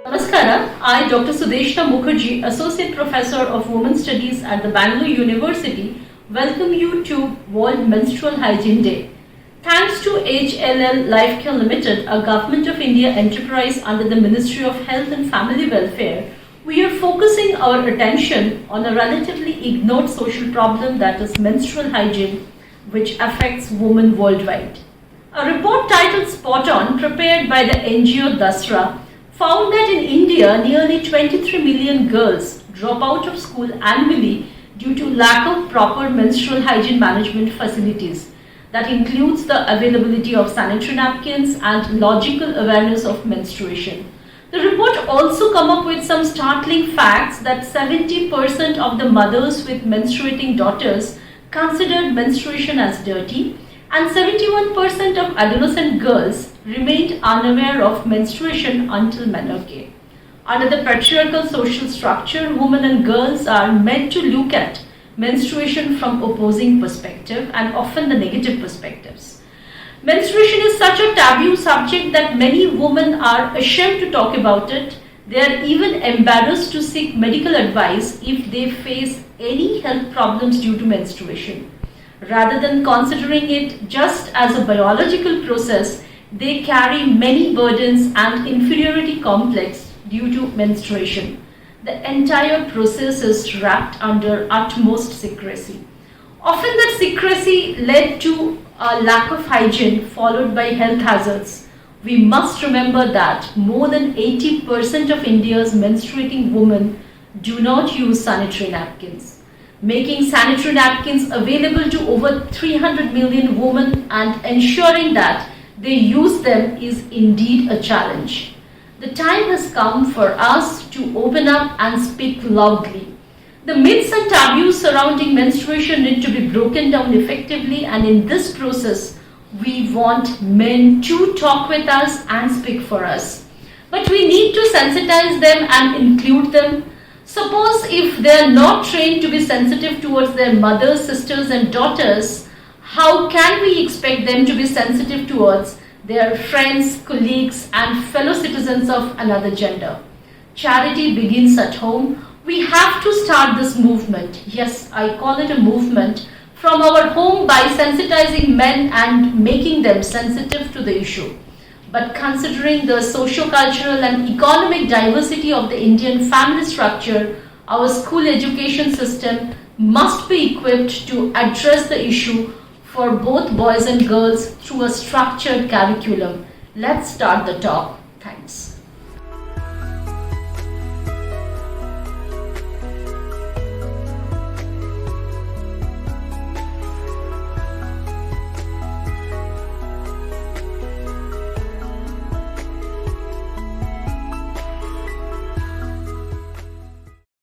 Namaskara, I, Dr. Sudeshna Mukherjee, Associate Professor of Women's Studies at the Bangalore University, welcome you to World Menstrual Hygiene Day. Thanks to HLL Lifecare Limited, a Government of India enterprise under the Ministry of Health and Family Welfare, we are focusing our attention on a relatively ignored social problem, that is menstrual hygiene, which affects women worldwide. A report titled Spot On, prepared by the NGO Dasra, found that in India, nearly 23 million girls drop out of school annually due to lack of proper menstrual hygiene management facilities. That includes the availability of sanitary napkins and logical awareness of menstruation. The report also came up with some startling facts that 70% of the mothers with menstruating daughters considered menstruation as dirty, and 71% of adolescent girls remained unaware of menstruation until menarche. Under the patriarchal social structure, women and girls are meant to look at menstruation from opposing perspective and often the negative perspectives. Menstruation is such a taboo subject that many women are ashamed to talk about it. They are even embarrassed to seek medical advice if they face any health problems due to menstruation. Rather than considering it just as a biological process, they carry many burdens and inferiority complex due to menstruation. The entire process is wrapped under utmost secrecy. Often that secrecy led to a lack of hygiene followed by health hazards. We must remember that more than 80% of India's menstruating women do not use sanitary napkins. Making sanitary napkins available to over 300 million women and ensuring that they use them is indeed a challenge. The time has come for us to open up and speak loudly. The myths and taboos surrounding menstruation need to be broken down effectively, and in this process, we want men to talk with us and speak for us. But we need to sensitize them and include them. Suppose if they are not trained to be sensitive towards their mothers, sisters and daughters, how can we expect them to be sensitive towards their friends, colleagues and fellow citizens of another gender? Charity begins at home. We have to start this movement. Yes, I call it a movement from our home by sensitizing men and making them sensitive to the issue. But considering the socio-cultural and economic diversity of the Indian family structure, our school education system must be equipped to address the issue for both boys and girls through a structured curriculum. Let's start the talk. Thanks.